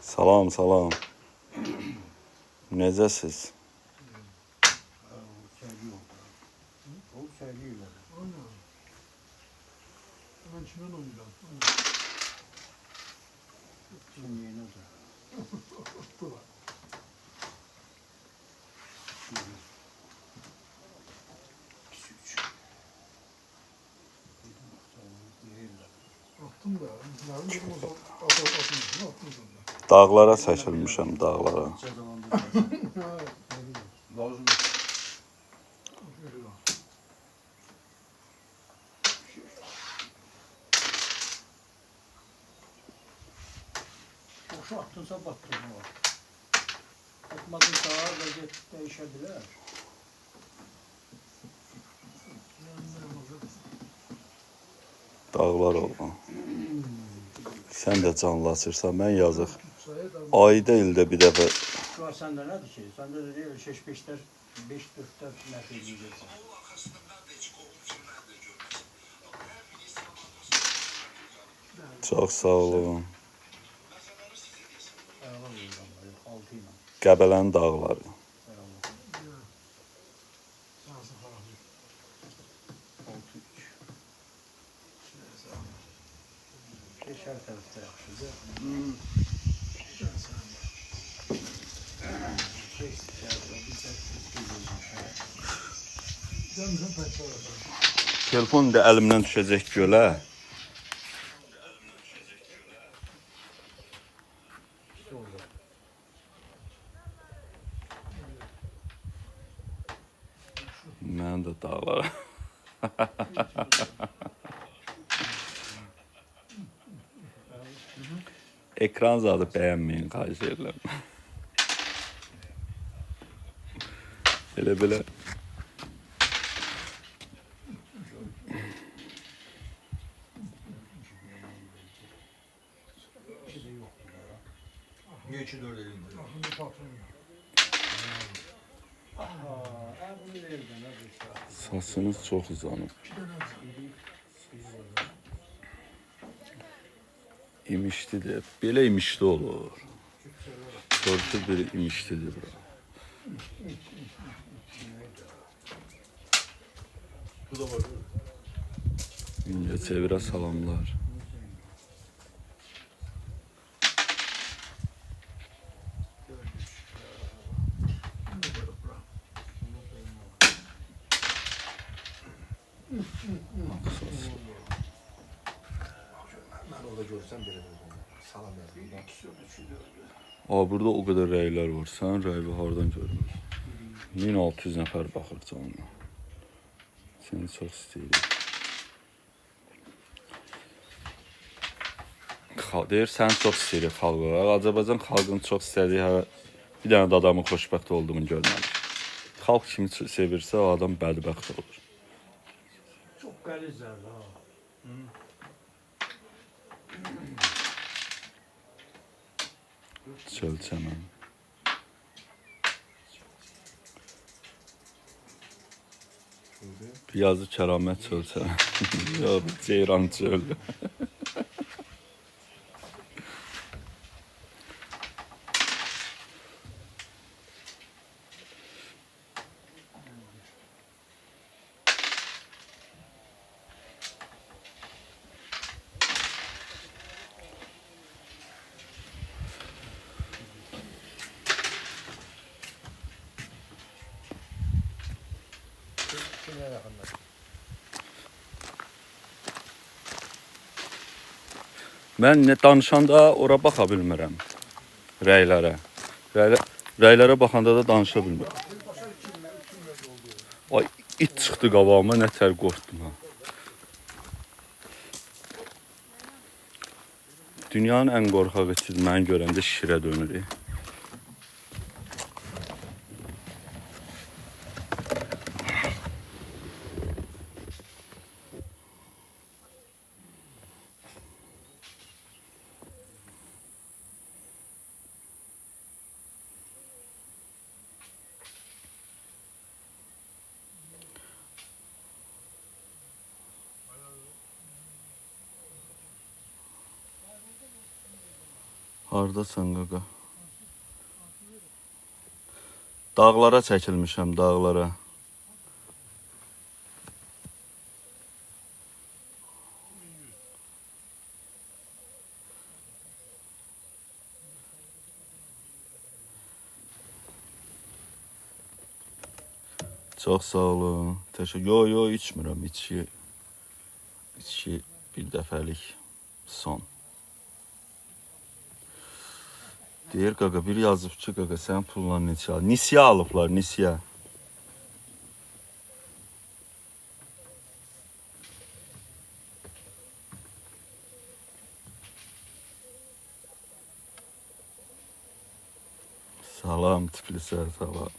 Salam, salam. Necəsiz? O söylüyorlar. Aynen. Ben kimin oynayacağım? Şimdi yeni de. Dur. Attım da. Yarın dedim o zaman attım sonra. Dağlara çəkilmişəm, dağlara. Lazım. Boşa attınsa battırma var. Atmadınsa vaziyet değişebilir. Dağlar olma. Sən də canlaşırsan, mən yazıq. Ayda ildə bir dəfə Şu an sende nedir ki? Sende de değil, 5-5'ler, 5-4'ler net edeceksin. çox sağ olun. Ayağına vuracağım böyle, 6 ile. Qəbələnin dağları. Ayağına. 6-3. Her tarafta yaxşıdır. Telefon da əlimdən düşəcək gölə. Mənim də dağlara. Ekran zadı bəyənməyin, xahiş edirəm. Belə. Niye 2-4 elinde? Ahında patron yok. Bunu verdim. Saçınız çox uzanıb. İmişlidir. Belə imişli olur. Sortu bir imişlidir. Bu da var. İnce çevirə salamlar. Ben orada görsem bile salam yazdım. Burada o qədər rəylər var. Sən rəyi hardan görürsən? 1600 nəfər baxır canına. Səni çox istəyirik. Deyir, səni çox istəyirik xalq olaraq. Azərbaycan xalqını çox istədiyi bir dənə də adamın xoşbəxt olduğunu görmədik. Xalq kimi sevirsə, o adam bədbəxt olur. Çok galizler ha. Çöl-çəmən. Yazı kəramət çöl-çəmən. Yox, ceyran çöl. Kimler yakınlar? Mən danışanda ora baxa bilmirəm. Rəylərə. Rəylərə baxanda da danışa bilmirəm. Ay, it çıxdı qabağıma, nə tər qorxdum ha. Dünyanın ən qorxaq iti məni görəndə şirə dönür. Hardasan qaqa? Dağlara çəkilmişəm, dağlara. Çox sağ olun. Yo, içmirəm. İçki bir dəfəlik son. Deyir qaqa, biri yazıb ki, qaqa, sənin pullar neçə alıb? Nisiyə alıblar, nisiyə. Salam, Tiflisə, salam.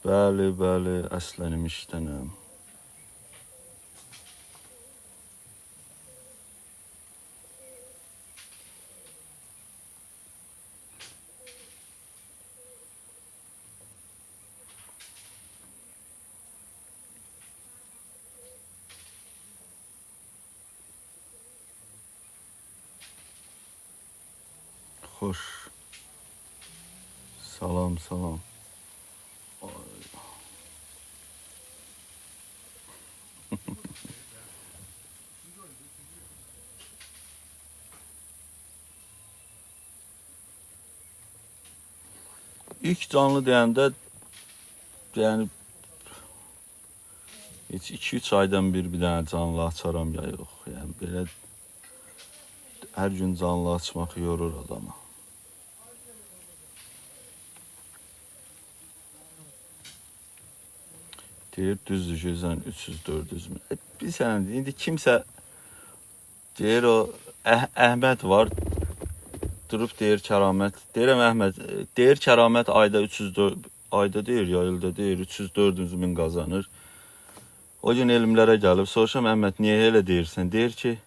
Bəli, əslənim işdənəm. Xoş. Salam. İlk canlı deyəndə, yəni, heç 2-3 aydan bir dənə canlı açaram ya yox. Yəni, belə hər gün canlı açmaq yorur adamı. Deyir, düzdür ki, 300-400 min. Bir sənə, indi kimsə deyir, o Əhməd var, durub deyir kəramət. Deyirəm Əhməd, deyir kəramət ayda 304, ayda deyir ya ildə deyir 300-400 min qazanır. O gün elmlərə gəlib, soruşam Əhməd niyə elə deyirsən? Deyir ki,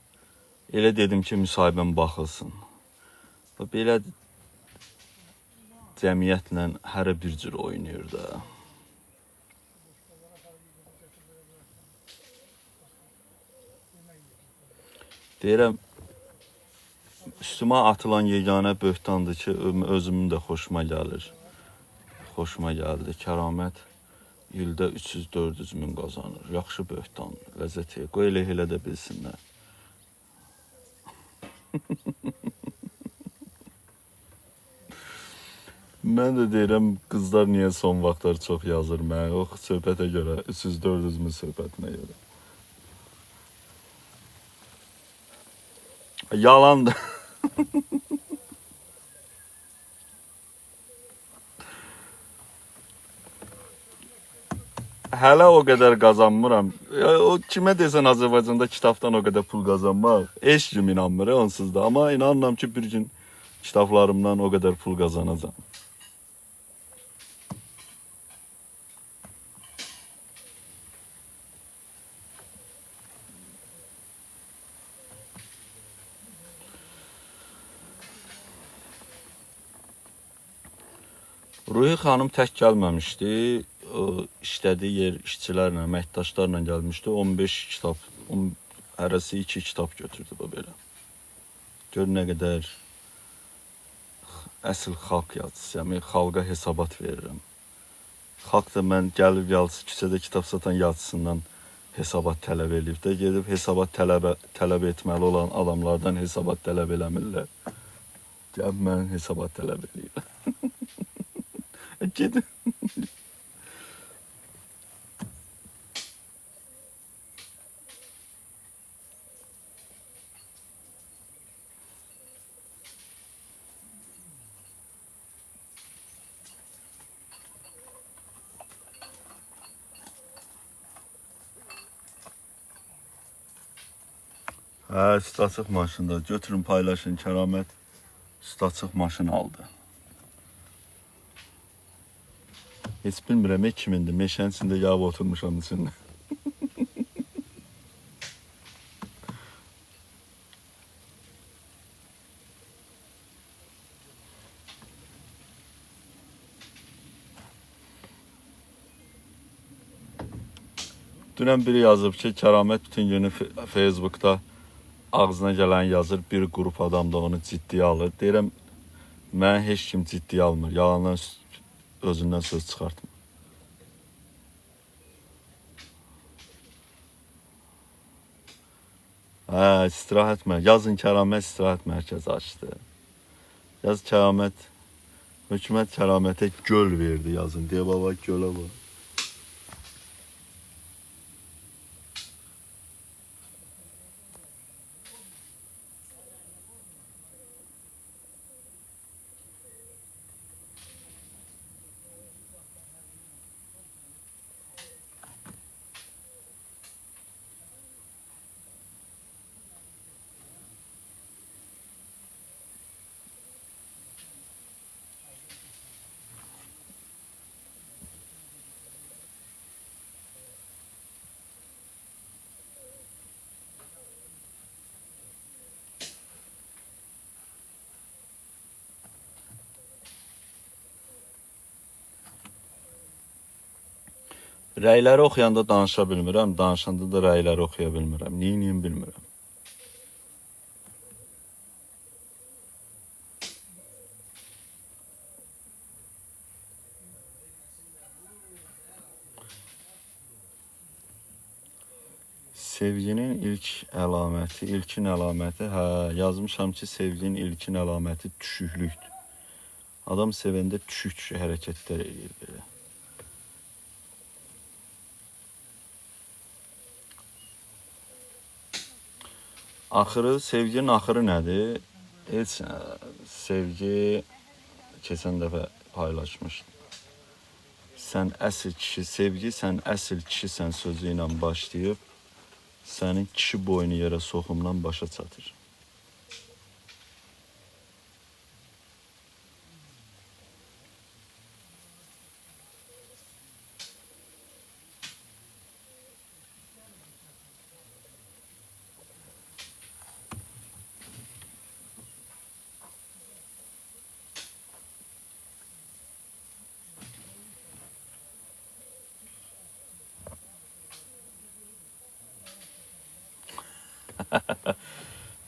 elə dedim ki müsahibəm baxılsın. Belə cəmiyyətlə hərə bir cür oynayır da. Deyirəm, üstümə atılan yeganə böhtandır ki, özümün də xoşuma gəlir. Xoşuma gəldi. Kəramət ildə 300-400 min qazanır. Yaxşı böhtan, ləzzət edir. Qoy elə də bilsinlər. Mən də deyirəm, qızlar niyə son vaxtlar çox yazır mənə? O söhbətə görə, 300-400 min söhbətinə görə. Yalandır. Hələ o qədər qazanmıram. O kimə desən Azərbaycanda kitabdan o qədər pul qazanmaq, heç kim inanmır onsuz da. Amma inanıram ki, bir gün kitablarımdan o qədər pul qazanacağam. Ruhi xanım tək gəlməmişdi. O işlədiyi yer işçilərlə, əməkdaşlarla gəlmişdi. 15 kitab, hərəsi 2 kitab götürdü bu belə. Gör nə qədər əsl xalq yazısıyam, xalqa hesabat verirəm. Xalq da mən gəlib yazısı, küçədə kitab satan yazısından hesabat tələb edib də, gedib hesabat tələb etməli olan adamlardan hesabat tələb eləmirlər. Gəlib mən hesabat tələb edirəm. Gedin. Hə, üstü açıq maşında. Götürün paylaşın, Kəramət üstü açıq maşın aldı. Heç bilmirəm, kimindir. Meşənin içində yağıb oturmuşam içində. Dünən biri yazıb ki, Kəramət bütün günü Facebook'da ağzına gələn yazır, bir qrup adam da onu ciddiyə alır. Deyirəm, mən heç kim ciddiyə almır. Yalandan özündən söz çıxartmır. Hə, istirahət mərkəzi. Yazın Kəramət istirahət mərkəzi açdı. Yaz Kəramət, hökumət Kəramətə göl verdi yazın. Deyə baba gölə bax. Rəyləri oxuyanda danışa bilmirəm, danışanda da rəyləri oxuya bilmirəm. Neyiniyim bilmirəm. Sevginin ilkin əlaməti, hə, yazmışam ki, sevginin ilkin əlaməti düşüklükdür. Adam sevəndə düşük hərəkətlər edir belə. Axırı, sevginin axırı nədir? Heç sevgi keçən dəfə paylaşmışdım. Sən əsl kişi, sevgi sən əsl kişisən sözü ilə başlayıb, sənin kişi boynu yerə soxumdan başa çatır.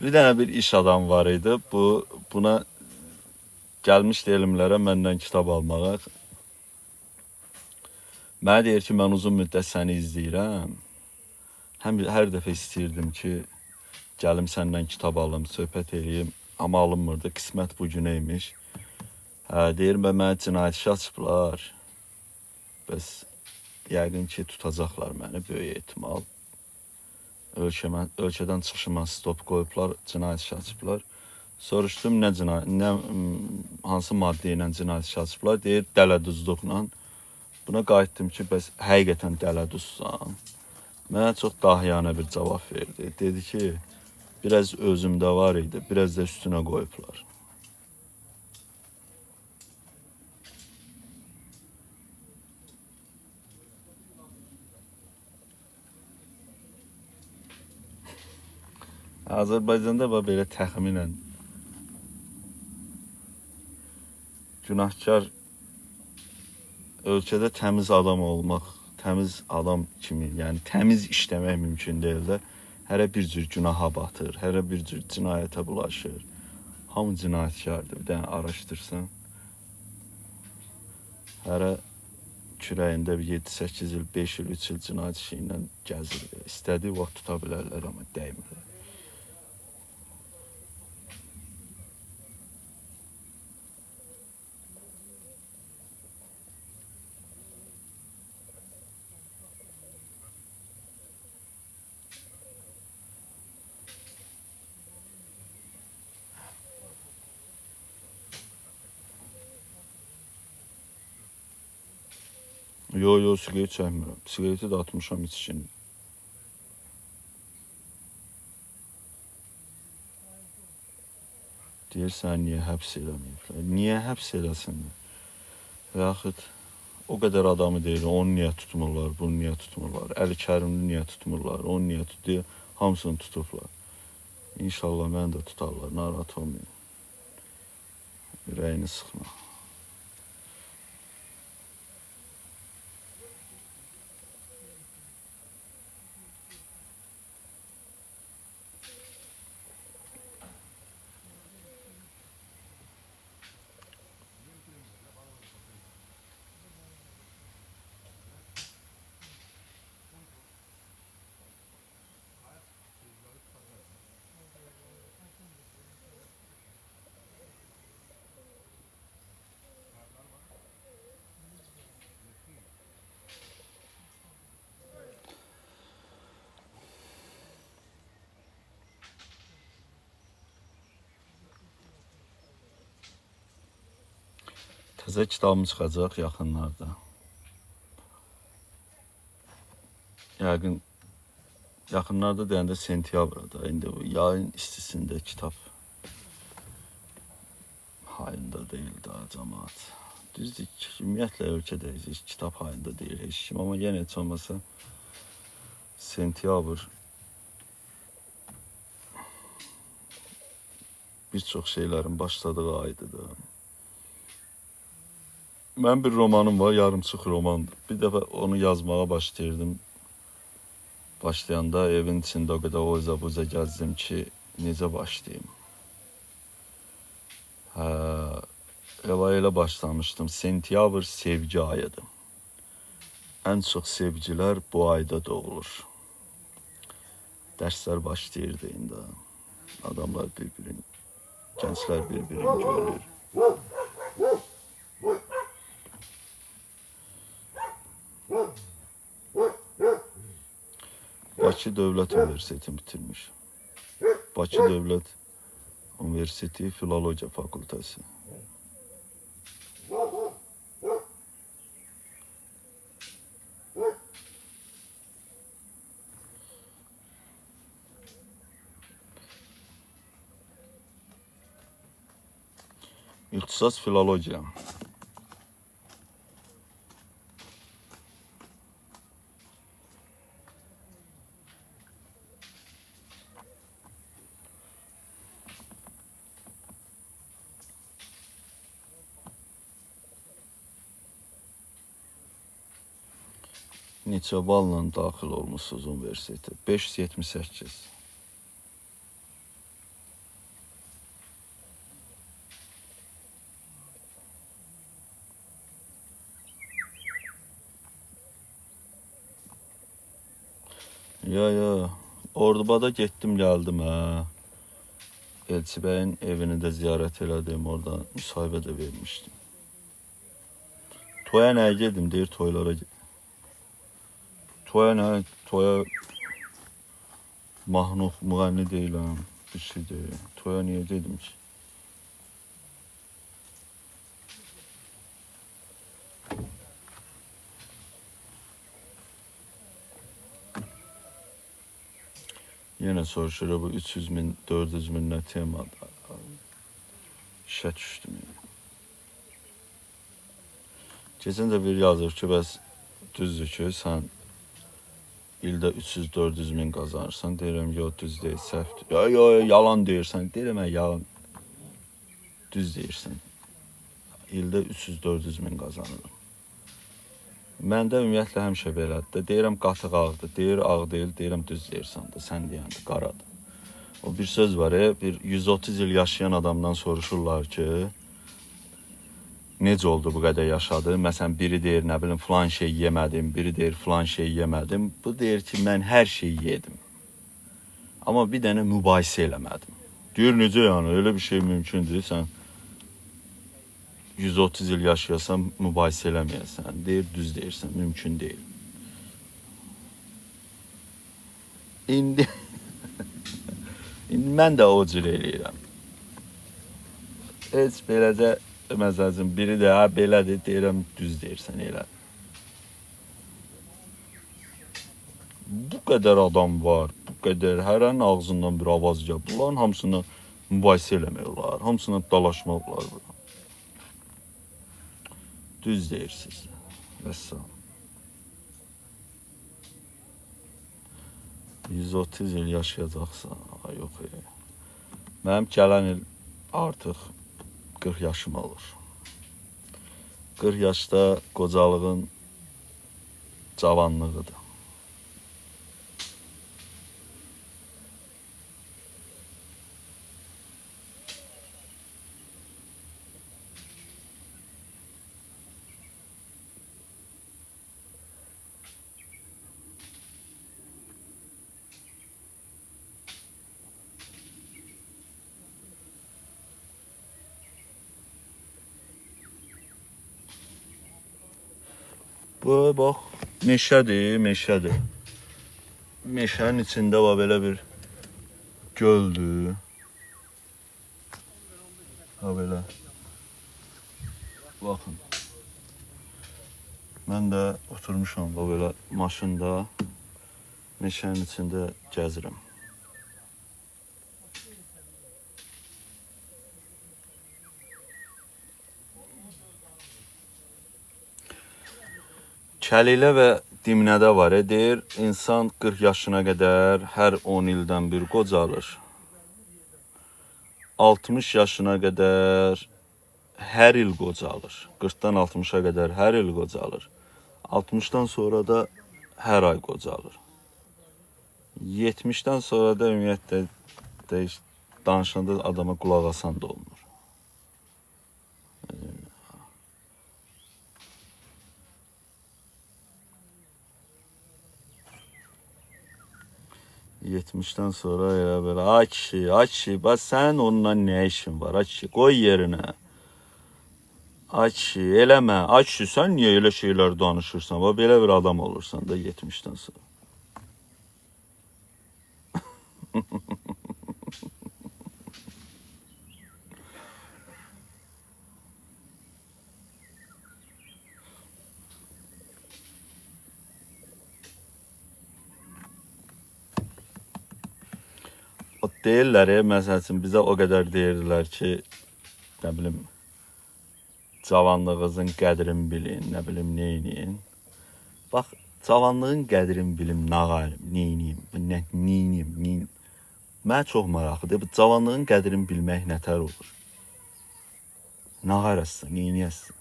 Bir dənə bir iş adam var idi. Buna gəlmişdi elmlərə məndən kitab almağa. Mənə deyir ki, mən uzun müddət səni izləyirəm. Hər dəfə istəyirdim ki, gəlim səndən kitab alım, söhbət eləyim. Amma alınmırdı. Qismət bu günə imiş. Deyir, mənə cinayət işi açıblar. Bəs yəqin ki, tutacaqlar məni, böyük ehtimal. Ölkədən çıxışıma stop qoyublar, cinayət işi açıblar. Soruşdum, hansı maddə ilə cinayət işi açıblar? Deyir, dələduzluqla. Buna qayıtdım ki, bəs həqiqətən dələduzsan. Mənə çox dahiyanə bir cavab verdi. Dedi ki, biraz özümdə var idi, biraz da üstünə qoyublar. Azərbaycanda belə təxminən günahkar ölkədə təmiz adam olmaq, təmiz adam kimi, yəni təmiz işləmək mümkün deyil də, hərə bir cür günaha batır, hərə bir cür cinayətə bulaşır. Hamı cinayətkardır, bir dənə araşdırsan. Hərə kürəyində 7-8 il, 5 il, 3 il cinayət işi ilə gəzir. İstədiyi vaxt tuta bilərlər, amma dəymir. Yo, siqaret çəkmirəm. Siqareti də atmışam içkin. Deyirsən, niyə həbs eləməyiblər? Niyə həbs eləsinlər? Yaxud o qədər adamı deyir, onu niyə tutmurlar, bunu niyə tutmurlar? Əli Kərimli niyə tutmurlar, onu niyə tutuyor? Hamısını tutublar. İnşallah məni də tutarlar, narahat olmayın. Ürəyini sıxma. Təzə kitabım çıxacaq yaxınlarda. Yəqin yaxınlarda deyəndə sentyabrda. İndi bu yayın istisində kitab hayında deyil daha cəmaət. Düzdür ki, ümumiyyətlə ölkədə heç kitab hayında deyil heç kim. Amma yenə heç olmasa sentyabr bir çox şeylərin başladığı aydır da. Mən bir romanım var, yarımçıq romandır. Bir dəfə onu yazmağa başlayırdım. Başlayanda evin içində o qədər oza-buza gəzdim ki, necə başlayayım? Elə başlamışdım. Sentyabr sevgi ayıdır. Ən çox sevgilər bu ayda doğulur. Dərslər başlayırdı indi. Adamlar bir-birini, gənclər bir-birini görür. Bakı Dövlət Universitetini bitirmiş. Bakı Dövlət Universiteti Filologiya Fakültəsi. İxtisas filologiya. Neçə balla daxil olmuşsunuz universitetə? 578. Ya, Ordubada getdim, gəldim hə. Elçi bəyin evini də ziyarət elədim, orada müsahibə də vermişdim. Toya nəyə gedim, deyir toylara gedim. Toya mahnı müğənni deyiləm, bir şey deyil. Toya niyə dedim ki? Yenə soruşur, bu 300 min, 400 min nə temadır? İşə düşdüm. Keçən də bir yazır ki, bəs düzdür ki, sən ildə 300-400 min qazanırsan. Deyirəm, yox, düz deyil, səhvdir. Yox, yalan deyirsən. Deyirəm, yalan. Düz deyirsən. İldə 300-400 min qazanırım. Məndə ümumiyyətlə həmişə belədir. Deyirəm, qatıq ağdır. Deyir, ağ deyil. Deyirəm, düz deyirsən də. Sən deyəndə, qaradır. O bir söz var, bir 130 il yaşayan adamdan soruşurlar ki, necə oldu bu qədər yaşadı? Məsələn, biri deyir, nə bilim, filan şey yemədim, biri deyir, filan şey yemədim. Bu deyir ki, mən hər şeyi yedim. Amma bir dənə mübahisə eləmədim. Deyir, necə yəni, elə bir şey mümkündür, sən 130 il yaşayasan, mübahisə eləməyəsən. Deyir, düz deyirsən, mümkün deyil. İndi mən də o cür eləyirəm. Heç beləcə, məsələn, biri də belədir, deyirəm, düz deyirsən, elə. Bu qədər adam var, bu qədər, hərənin ağzından bir avaz gəlir. Bunların hamısını mübahisə eləmək olar, hamısını dalaşmaq olar. Düz deyirsiniz. Vəssalam. 130 il yaşayacaqsan, yox. Mənim gələn il artıq 40 yaşım olur. 40 yaşda qocalığın cavanlığıdır. Bu, bax, meşədir, meşədir. Meşənin içində var belə bir göldür. Ha, belə. Baxın. Mən də oturmuşam da belə maşında, meşənin içində gəzirəm. Kəlilə və Dimnədə var, deyir, insan 40 yaşına qədər hər 10 ildən bir qocalır. 60 yaşına qədər hər il qocalır. 40-dan 60-a qədər hər il qocalır. 60-dan sonra da hər ay qocalır. 70-dən sonra da ümumiyyətlə danışanda adama qulaq asan da olmur. 70'ten sonra ya böyle aç, bak sen onunla ne işin var aç, koy yerine. Aç, eleme, aç, sen niye öyle şeyler danışırsan, bak böyle bir adam olursan da 70'ten sonra. O deyirlər, məsəl üçün bizə o qədər deyirlər ki, nə bilim, cavanlığınızın qədrini bilin, nə bilim, neyinin. Bax, cavanlığın qədrini bilim, nağalim, neyiniyim. Mənə çox maraqlıdır. Bu cavanlığın qədrini bilmək nətər olur? Nağarasın, neyniyəsin?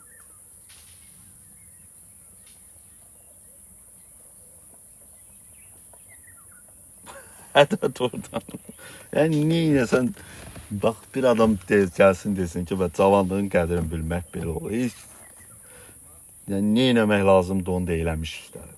Hətta oradan. Yəni neynəsən, bax bir adam gəlsin desin ki, cavanlığın qədrini bilmək belə olur. Heç, yəni neynəmək lazımdır onu da eləmişiklər.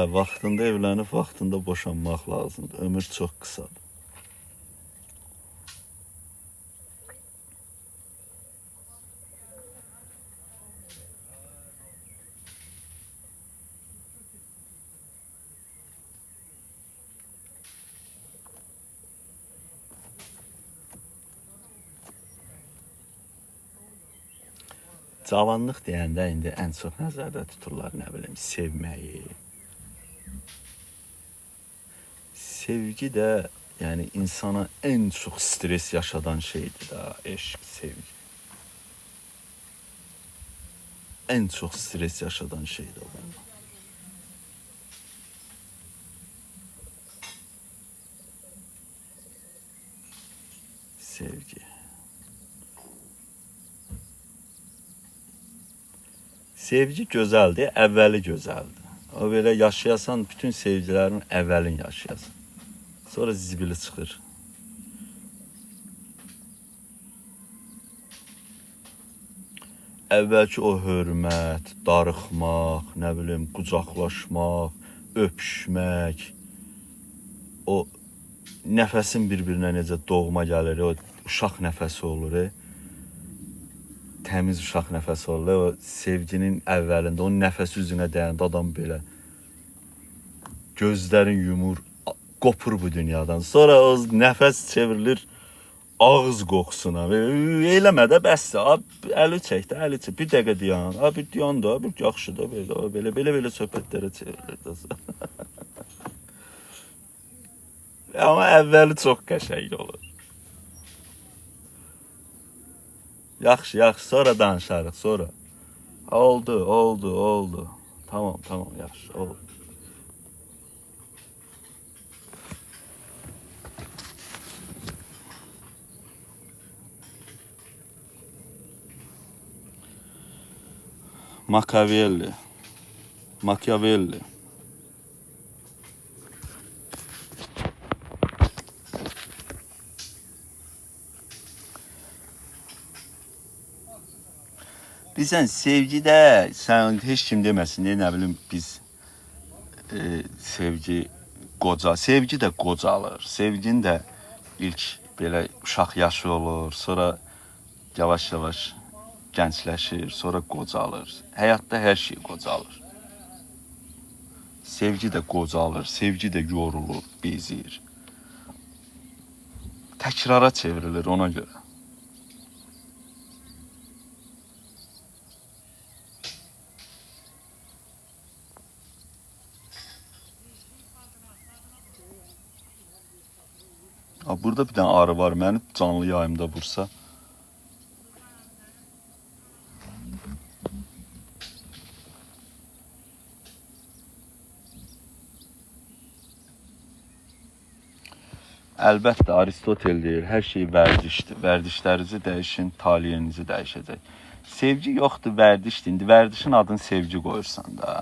Vaxtında evlənib, vaxtında boşanmaq lazımdır. Ömür çox qısadır. Cavanlıq deyəndə indi ən çox nəzərdə tuturlar, nə bilim, sevməyi. Sevgi də, yəni insana ən çox stres yaşadan şeydir da, eşq, sevgi. Ən çox stres yaşadan şeydir o. Sevgi. Sevgi gözəldir, əvvəli gözəldir. O belə yaşayasan, bütün sevgilərin əvvəlini yaşayasan. Sonra zibili çıxır. Əvvəlki o hörmət, darıxmaq, nə bilim, qucaqlaşmaq, öpüşmək, o nəfəsin bir-birinə necə doğma gəlir, o uşaq nəfəsi olur. Təmiz uşaq nəfəsi olur. O sevginin əvvəlində, onun nəfəsi üzünə dəyəndə adam belə gözlərin yumur, qopur bu dünyadan. Sonra o nəfəs çevrilir ağız qoxusuna. Eləmə də bəsdir. Əli çək də, əli çək. Bir dəqiqə dayan. Bir dayan da, bir yaxşı da belə. Belə söhbətlərə çevrilir. Amma əvvəli çox qəşəng olur. Yaxşı, sonra danışarıq, sonra. Oldu. Tamam, yaxşı, oldu. Machiavelli. Bilsən, sevgidə, sən heç kim deməsin, nə bilim, biz sevgi də qocalır. Sevgin də ilk belə uşaq yaşı olur, sonra yavaş-yavaş gəncləşir, sonra qocalır. Həyatda hər şey qocalır. Sevgi də qocalır, sevgi də yorulur, bezir. Təkrara çevrilir ona görə. Burada bir dənə arı var, məni canlı yayımda vursa. Əlbəttə, Aristotel deyir, hər şey vərdişdir. Vərdişlərinizi dəyişin, taliyenizi dəyişəcək. Sevgi yoxdur, vərdişdir. İndi vərdişin adını sevgi qoyursan da.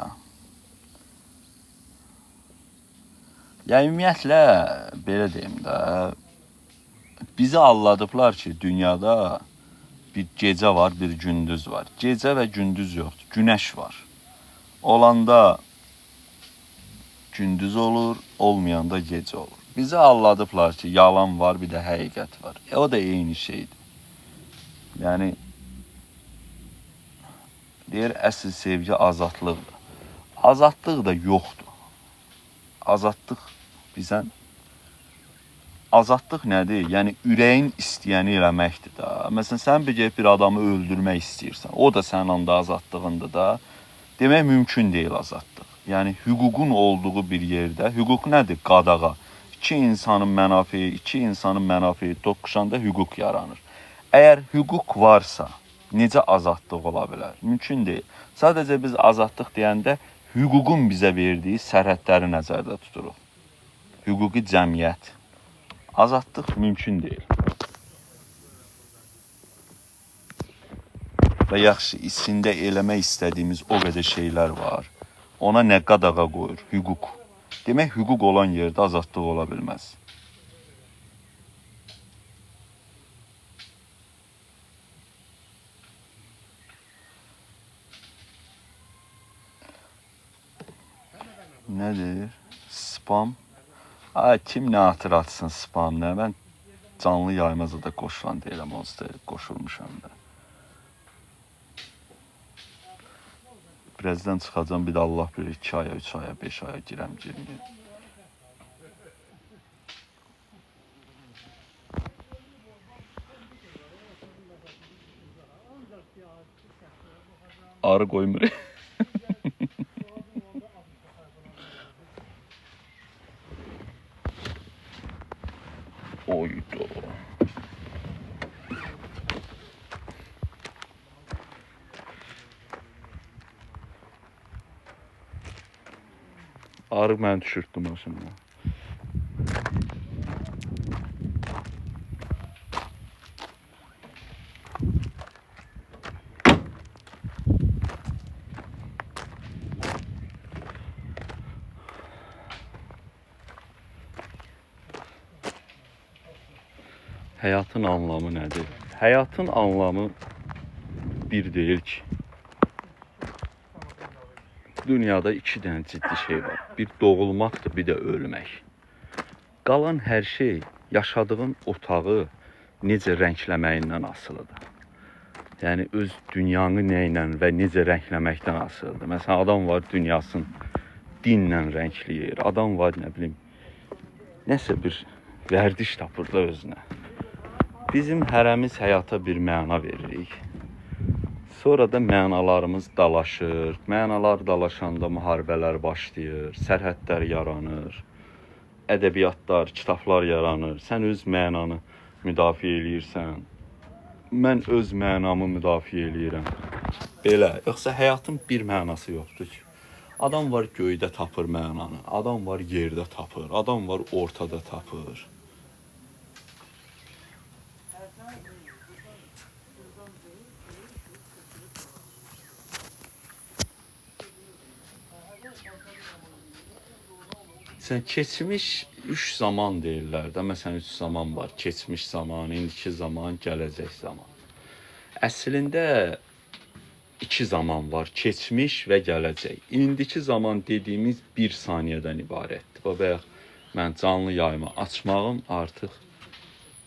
Yəni, ümumiyyətlə, belə deyim də, bizi anladıblar ki, dünyada bir gecə var, bir gündüz var. Gecə və gündüz yoxdur, günəş var. Olanda gündüz olur, olmayanda gecə olur. Bizi anladıblar ki, yalan var, bir də həqiqət var. O da eyni şeydir. Yəni, deyir, əsl sevgi azadlıqdır. Azadlıq da yoxdur. Azadlıq bizən... Azadlıq nədir? Yəni, ürəyin istəyəni eləməkdir da. Məsələn, sən bir adamı öldürmək istəyirsən, o da sənin anda azadlığındır da. Demək, mümkün deyil azadlıq. Yəni, hüququn olduğu bir yerdə, hüquq nədir? Qadağa. İki insanın mənafeyi toqquşanda hüquq yaranır. Əgər hüquq varsa, necə azadlıq ola bilər? Mümkün deyil. Sadəcə biz azadlıq deyəndə hüququn bizə verdiyi sərhədləri nəzərdə tuturuq. Hüquqi cəmiyyət. Azadlıq mümkün deyil. Və yaxşı, içində eləmək istədiyimiz o qədər şeylər var. Ona nə qadağa qoyur? Hüquq. Demək, hüquq olan yerdə azadlıq ola bilməz. Nədir? Spam. Ay, kim nə atır atsın spam nə? Mən canlı yaymaza da qoşulan deyiləm, onsuz da qoşulmuşam da. Birazdan çıxacam, bir də Allah bilir 2 aya, 3 aya, 5 aya girəm, girməyəm. Arı qoymur. Oydu. Arı mən düşürtdüm maşından. Həyatın anlamı nədir? Həyatın anlamı bir deyil ki. Dünyada 2 dənə ciddi şey var. Bir doğulmaqdır, bir də ölmək. Qalan hər şey yaşadığın otağı necə rəngləməyindən asılıdır. Yəni, öz dünyanı nə ilə və necə rəngləməkdən asılıdır. Məsələn, adam var dünyasını dinlə rəngləyir. Adam var, nə bilim, nəsə bir vərdiş tapır da özünə. Bizim hərəmiz həyata bir məna veririk. Sonra da mənalarımız dalaşır. Mənalar dalaşanda müharibələr başlayır, sərhədlər yaranır, ədəbiyyatlar, kitablar yaranır. Sən öz mənanı müdafiə eləyirsən. Mən öz mənamı müdafiə eləyirəm. Belə, yoxsa həyatın bir mənası yoxdur ki. Adam var göydə tapır mənanı, adam var yerdə tapır, adam var ortada tapır. Sən keçmiş 3 zaman deyirlər də. Məsələn, 3 zaman var. Keçmiş zaman, indiki zaman, gələcək zaman. Əslində 2 zaman var. Keçmiş və gələcək. İndiki zaman dediyimiz 1 saniyədən ibarətdir. Bayaq mən canlı yayımı açmağım artıq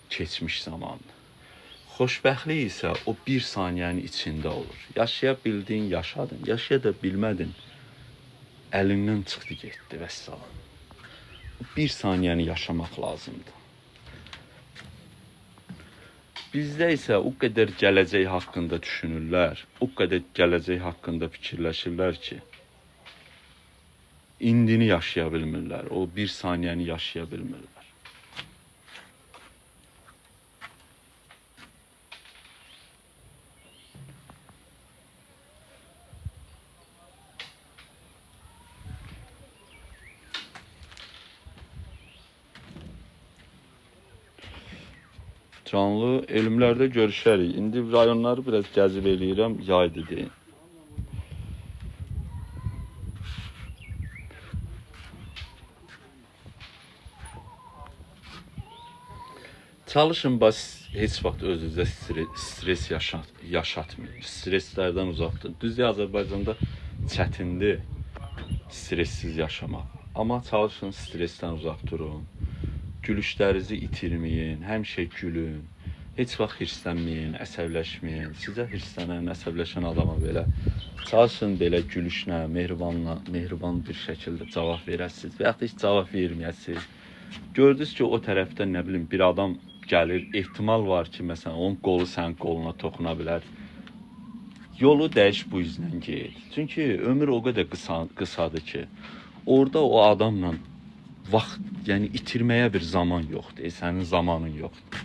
keçmiş zamandır. Xoşbəxtlik isə o bir saniyənin içində olur. Yaşaya bildin, yaşadın. Yaşaya da bilmədin, əlindən çıxdı, getdi və salam. Bir saniyəni yaşamaq lazımdır. Bizdə isə o qədər gələcək haqqında düşünürlər, o qədər gələcək haqqında fikirləşirlər ki, indini yaşaya bilmirlər, o bir saniyəni yaşaya bilmirlər. Canlı elmlərdə görüşərik. İndi rayonları biraz gəzib eləyirəm, yaydı deyin. Çalışın, heç vaxt özünüzə stres yaşatmayın. Streslərdən uzaqdır. Düzdür, Azərbaycanda çətindir stressiz yaşamaq. Amma çalışın, stresdən uzaq durun. Gülüşlərinizi itirməyin, həmişə gülün. Heç vaxt hirslənməyin, əsəbləşməyin. Sizə hirslənən, əsəbləşən adama belə çalışın, belə gülüşlə, mehriban bir şəkildə cavab verəsiniz və yaxud da heç cavab verməyəsiniz. Gördünüz ki, o tərəfdən nə bilim bir adam gəlir, ehtimal var ki, məsələn, onun qolu sənin qoluna toxuna bilər. Yolu dəyiş, bu üzlə get. Çünki ömür o qədər qısadır ki, orada o adamla vaxt, yəni itirməyə bir zaman yoxdur, sənin zamanın yoxdur.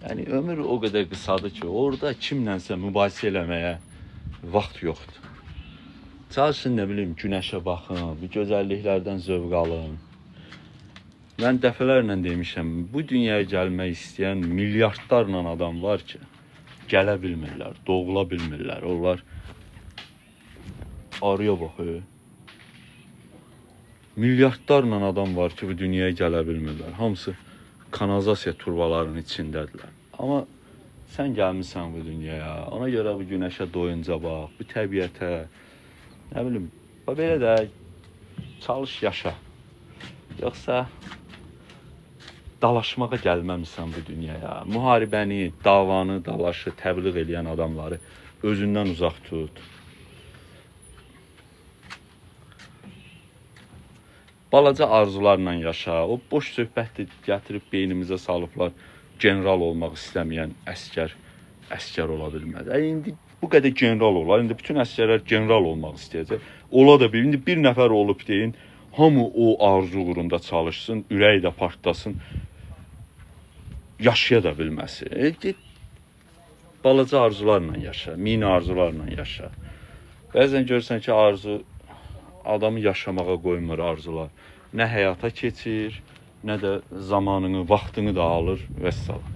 Yəni ömür o qədər qısadır ki, orada kimlənsə mübahisə eləməyə vaxt yoxdur. Çalışın, nə bilim, günəşə baxın, bu gözəlliklərdən zövq alın. Mən dəfələrlə demişəm, bu dünyaya gəlmək istəyən milyardlarla adam var ki, gələ bilmirlər, doğula bilmirlər. Onlar arıya baxır. Milyardlarla adam var ki, bu dünyaya gələ bilmirlər. Hamısı kanalizasiya turbalarının içindədirlər. Amma sən gəlmirsən bu dünyaya, ona görə bu günəşə doyunca bax, bu təbiətə, nə bilim, belə də çalış, yaşa. Yoxsa dalaşmağa gəlməmisən bu dünyaya. Müharibəni, davanı, dalaşı təbliğ edən adamları özündən uzaq tut. Balaca arzularla yaşa. O boş söhbətdir, gətirib beynimizə salıblar. General olmaq istəməyən əskər ola bilməz. İndi bu qədər general olar. İndi bütün əskərlər general olmaq istəyəcək. Ola da bilir. İndi bir nəfər olub deyin, hamı o arzu uğrunda çalışsın, ürəyi də partlasın, yaşaya da bilməsin. Balaca arzularla yaşa, mini arzularla yaşa. Bəzən görürsən ki, arzu adamı yaşamağa qoymur arzular. Nə həyata keçir, nə də zamanını, vaxtını da alır və salam.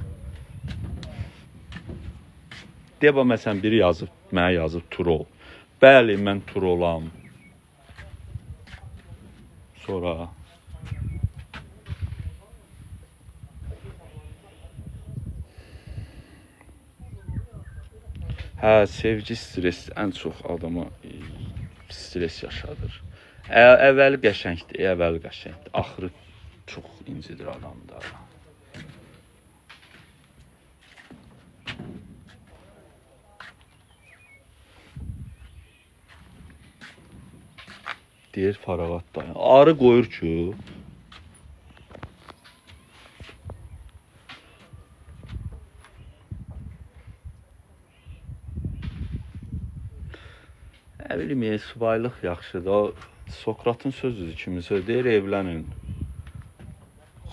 Deba məsələn biri yazıb, mənə yazıb Turol. Bəli, mən Turolam. Sonra sevgi stres ən çox adama stres yaşadır. Əvvəli qəşəngdir, axırı çox incidir adamda. Deyir Fərağat dayan. Arı qoyur ki, nə bilim, subaylıq yaxşıdır. Sokratın sözüdür, kimi söz deyir, evlənin.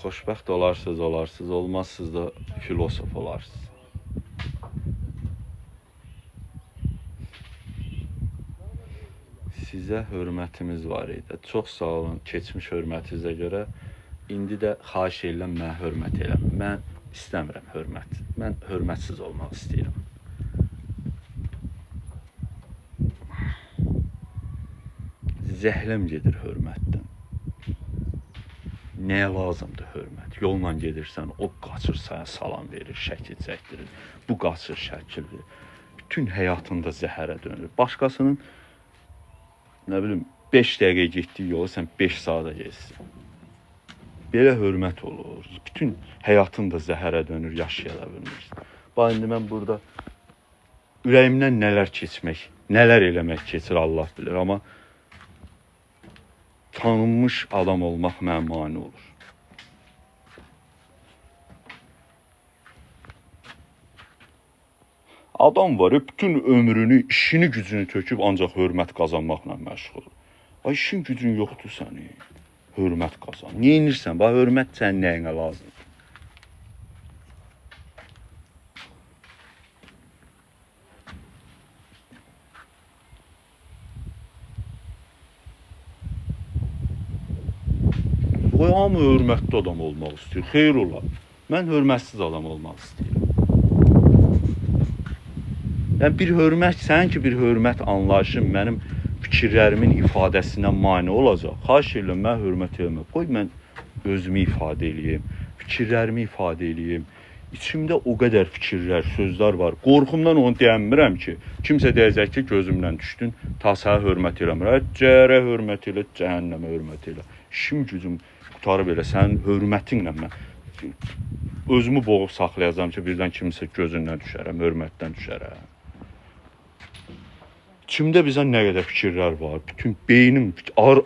Xoşbəxt olarsınız, olmazsınız da filosof olarsınız. Sizə hörmətimiz var idi. Çox sağ olun keçmiş hörmətinizə görə. İndi də xahiş edirəm, mənə hörmət eləmə. Mən istəmirəm hörmət. Mən hörmətsiz olmaq istəyirəm. Zəhləm gedir hörmətdən. Nəyə lazımdır hörmət? Yolla gedirsən, o qaçır sənə salam verir, şəkil çəkdirir. Bu qaçır, şəkil verir. Bütün həyatında zəhərə dönür. Başqasının, nə bilim, 5 dəqiqə getdiyi yolu sən 5 saata geçsin. Belə hörmət olur. Bütün həyatında zəhərə dönür, yaşaya da bilmirsən. Bax indi mən burada ürəyimdən nələr keçmək, nələr eləmək keçir Allah bilir, amma tanınmış adam olmaq mənə mane olur. Adam var, bütün ömrünü, işini, gücünü töküb ancaq hörmət qazanmaqla məşğul. Ay işin gücün yoxdur sənin. Hörmət qazan. Niyə inirsən? Bax hörmət sənin nəyinə lazımdır? Qoy hamı hörmətli adam olmaq istəyir. Xeyr olar. Mən hörmətsiz adam olmaq istəyirəm. Yəni bir hörmət, sənin ki bir hörmət anlayışın mənim fikirlərimin ifadəsinə mane olacaq. Xahiş edirəm, mən hörmət eləmə. Qoy mən özümü ifadə eləyim, fikirlərimi ifadə eləyim. İçimdə o qədər fikirlər, sözlər var. Qorxumdan onu deyəmirəm ki, kimsə deyəcək ki, gözümdən düşdün, ta sənə hörmət eləmirəm. Cəhərə hörmət elə, cəhənnəmə hörmət elə. İşim gücüm qutarıb elə, sənin hörmətinlə mən özümü boğub saxlayacağam ki, birdən kimsə gözündən düşərəm, hörmətdən düşərəm. İçimdə bizə nə qədər fikirlər var. Bütün beynim,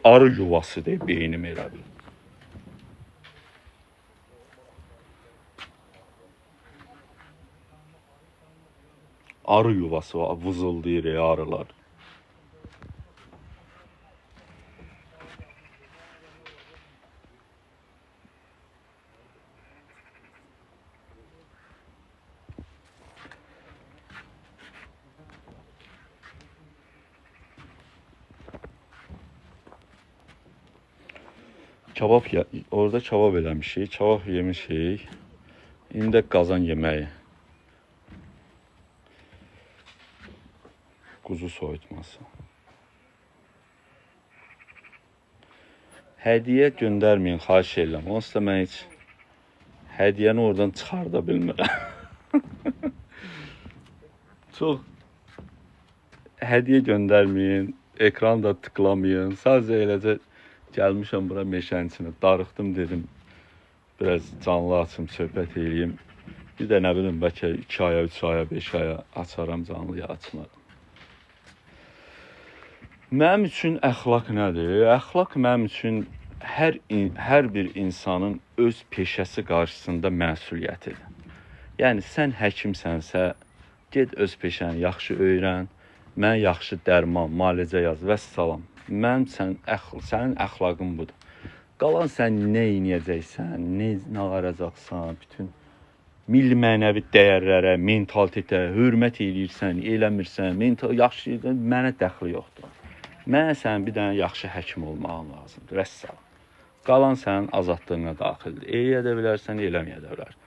arı yuvasıdır beynim elə bil. Arı yuvası var, vızıldayır arılar. Kebab orada kebab eləmişik, kebab yemişik. İndi qazan yeməyi. Quzu soyutması. Hədiyyə göndərməyin, xahiş edirəm. Onsuz da mən heç hədiyyəni oradan çıxarda bilmirəm. Çox hədiyyə göndərməyin, ekran da tıklamayın. Sadəcə eləcə gəlmişəm bura meşənin içinə, darıxdım dedim. Biraz canlı açım, söhbət eləyim. Bir də nə bilim, bəlkə 2 aya, 3 aya, 5 aya açaram canlıya, açmaram. Mənim üçün əxlaq nədir? Əxlaq mənim üçün hər bir insanın öz peşəsi qarşısında məsuliyyətidir. Yəni sən həkimsənsə, get öz peşəni yaxşı öyrən, mənə yaxşı dərman, müalicə yaz və salam. Sənin əxlaqın budur. Qalan sən nə edəcəksən, nə ağaracaqsan, bütün milli mənəvi dəyərlərə, mentalitetə hörmət eləyirsən, eləmirsən, yaxşı mənə dəxli yoxdur. Mənə sənin bir dənə yaxşı həkim olmağın lazımdır. Vəssalam. Qalan sənin azadlığına daxildir. Eləyə də bilərsən, eləməyə də bilər.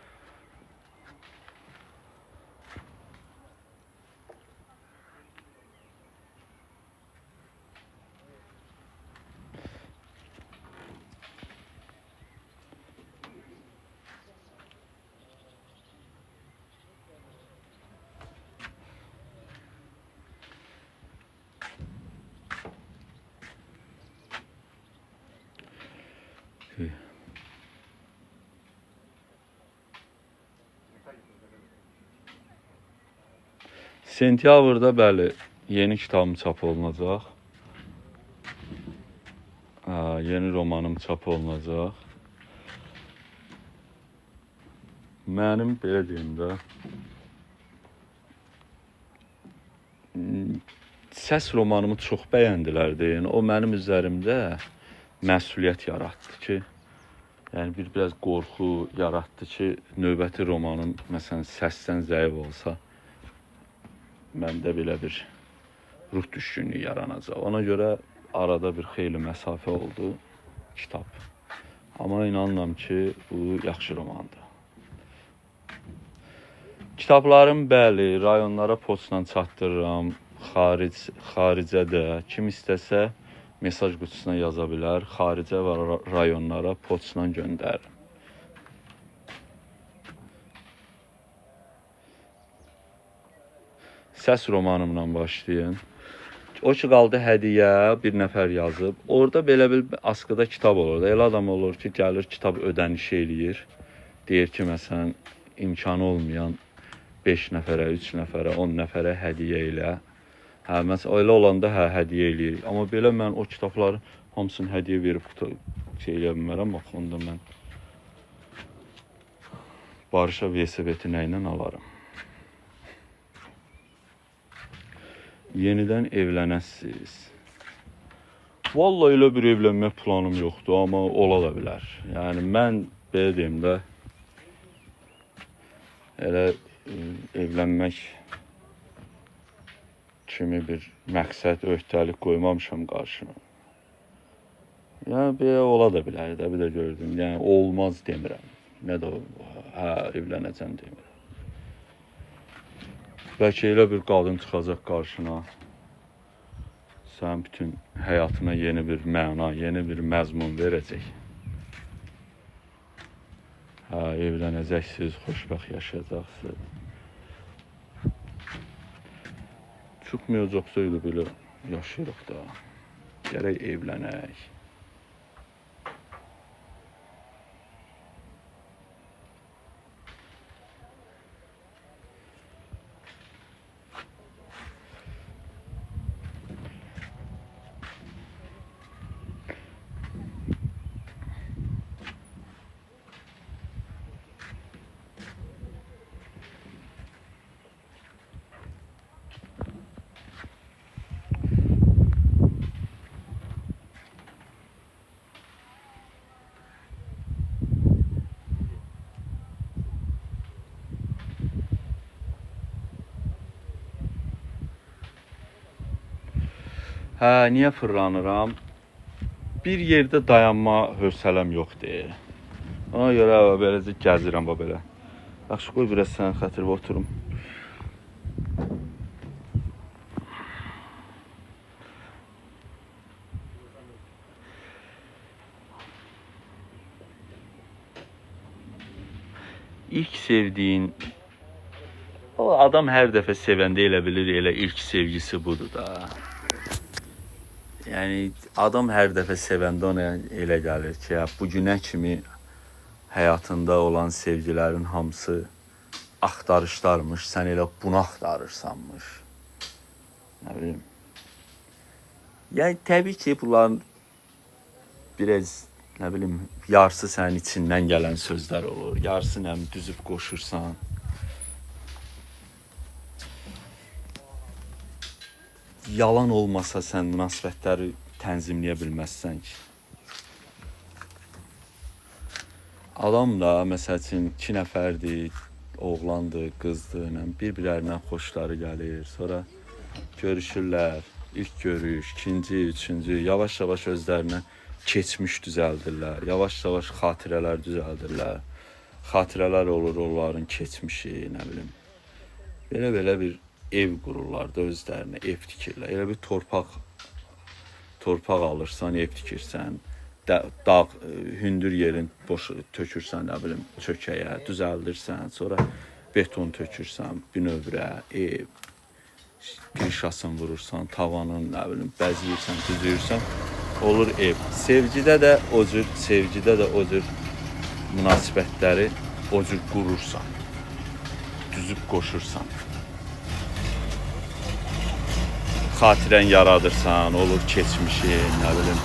Sentyabrda bəli, yeni kitabım çap olunacaq. Yeni romanım çap olunacaq. Mənim belə deyim də, səs romanımı çox bəyəndilər deyin. O mənim üzərimdə məsuliyyət yaratdı ki, yəni biraz qorxu yaratdı ki, növbəti romanım məsələn səsdən zəif olsa, məndə belə bir ruh düşkünlüyü yaranacaq. Ona görə arada bir xeyli məsafə oldu kitab. Amma inanıram ki, bu yaxşı romandır. Kitablarım bəli, rayonlara poçtla çatdırıram. Xaricə də kim istəsə mesaj qutusuna yaza bilər. Xaricə və rayonlara poçtla göndərirəm. Səs romanımla başlayın. O ki qaldı hədiyyə, bir nəfər yazıb. Orada belə bir askıda kitab olur. Elə adam olur ki, gəlir kitab ödəniş eləyir. Deyir ki, məsələn, imkanı olmayan 5 nəfərə, 3 nəfərə, 10 nəfərə hədiyyə elə. Hə, məsələn, elə olanda hə, hədiyyə eləyirik. Amma belə mən o kitabları hamısını hədiyyə verib şey eləyə bilmərəm. Bax, onda mən Barışa velosipedi nə ilə alarım? Yenidən evlənəsiz. Vallahi elə bir evlənmək planım yoxdur, amma ola da bilər. Yəni mən belə deyim də elə evlənmək kimi bir məqsəd, öhdəlik qoymamışam qarşıma. Yəni belə ola da bilər də, bir də gördüm. Yəni olmaz demirəm. Nə də hə, evlənəcəm demirəm. Bəlkə elə bir qadın çıxacaq qarşına. Sənin bütün həyatına yeni bir məna, yeni bir məzmun verəcək. Hə, evlənəcəksiniz, xoşbəxt yaşayacaqsınız. Çıxmayacaqsa elə belə yaşayırıq da. Gərək evlənək. Hə, niyə fırlanıram? Bir yerdə dayanma hövsələm yoxdur. Ona görə beləcə gəzirəm belə. Yaxşı, qoy biraz sənin xətirinə oturum. İlk sevdiyin, o adam hər dəfə sevəndə elə bilir, elə ilk sevgisi budur da. Yəni adam hər dəfə sevəndə ona elə gəlir ki, bu günə kimi həyatında olan sevgilərin hamısı axtarışlarmış, sən elə bunu axtarırsanmış. Nə bilim. Yəni təbii ki, bunların biraz, nə bilim, yarısı sənin içindən gələn sözlər olur, yarısı nə bilim düzüb qoşursan. Yalan olmasa sən münasibətləri tənzimləyə bilməzsən ki. Adam da, məsəl üçün, 2 nəfərdir, oğlandır, qızdır, bir-birlərindən xoşları gəlir. Sonra görüşürlər, ilk görüş, ikinci, üçüncü, yavaş-yavaş özlərinə keçmiş düzəldirlər, yavaş-yavaş xatirələr düzəldirlər. Xatirələr olur onların keçmişi, nə bilim. Belə bir ev qururlar da özlərinə, ev tikirlər. Elə bir torpaq alırsan, ev tikirsən, dağ, hündür yerin boş tökürsən, nə bilim, çökəyə, düzəldirsən, sonra beton tökürsən, binövrə, ev, kirşasını vurursan, tavanın, nə bilim, bəzəyirsən, düzüyürsən, olur ev. Sevgidə də o cür münasibətləri o cür qurursan, düzüb qoşursan. Xatirən yaradırsan, olur keçmişin, nə bilim,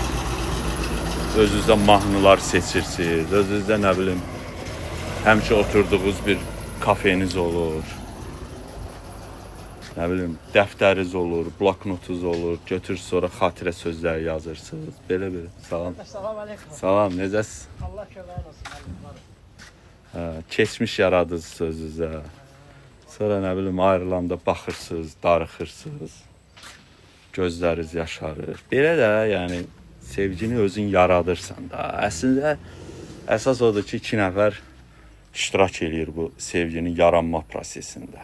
özünüzdə mahnılar seçirsiniz, özünüzdə, nə bilim, həmişə oturduğunuz bir kafeniz olur, nə bilim, dəftəriniz olur, bloknotunuz olur, götür sonra xatirə sözlər yazırsınız, belə. Salam. Salam aleyküm. Salam, necəsiz? Allah köməyin olsun. Keçmiş yaradırsınız özünüzə, sonra, nə bilim, ayrılanda baxırsınız, darıxırsınız. Gözləriniz yaşarır. Belə də, yəni, sevgini özün yaradırsan da. Əslində, əsas odur ki, 2 nəfər iştirak eləyir bu sevginin yaranma prosesində.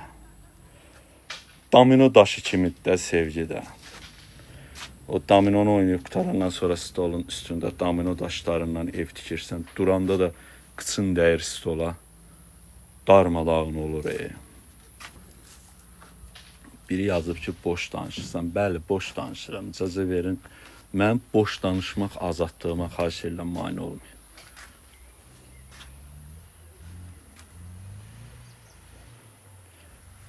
Domino daşı kimi də sevgi də. O dominonu oynayıb qutarandan sonra stolun üstündə domino daşlarından ev tikirsən. Duranda da qıçın dəyir stola. Darmadağın olur. Biri yazıb ki, boş danışırsan. Bəli, boş danışıram. İcazə verin. Mən boş danışmaq azadlığıma xahiş edirəm, mane olmayın.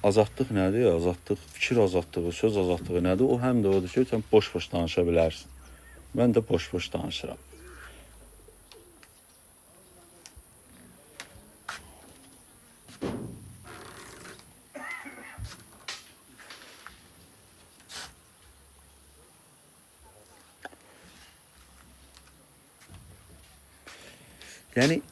azadlıq nədir? Azadlıq, fikir azadlığı, söz azadlığı nədir? O həm də odur ki, sən boş-boş danışa bilərsən. Mən də boş-boş danışıram. Yəni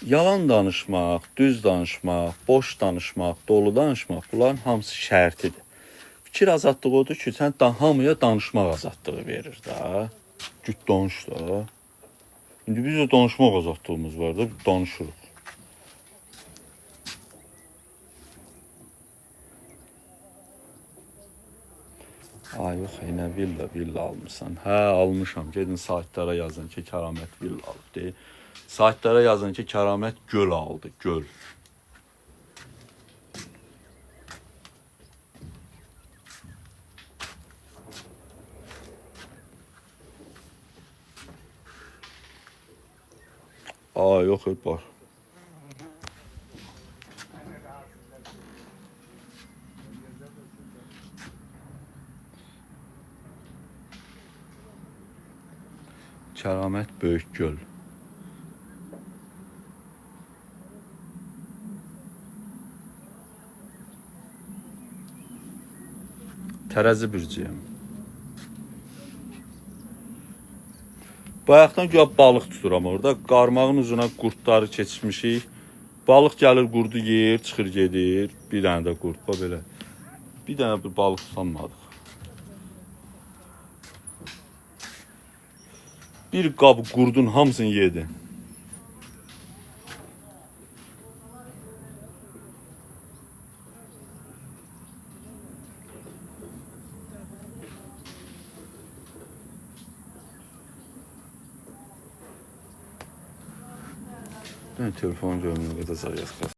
yalan danışmaq, düz danışmaq, boş danışmaq, dolu danışmaq, bunların hamısı şərtidir. Fikir azadlığı odur ki, sən hamıya danışmaq azadlığı verir da. Güt danış da. İndi biz də danışmaq azadlığımız var da, danışırıq. Ay yox, nə villa almışsan. Hə, almışam. Gedin saytlara yazın ki, Kəramət villa alıb deyə. Saytlara yazın ki, Kəramət göl aldı, göl. Aa, yox, var. Kəramət böyük göl. Tərəzi bürcüyəm. Bayaqdan güya balıq tuturam orada. Qarmağın ucuna qurtları keçmişik. Balıq gəlir, qurdu yer, çıxır gedir. Bir dənə də qurt, belə. Bir dənə bir balıq tutanmadıq. Bir qab qurdun hamısını yedi. Ben telefon görmüyorum, kadar zaryat.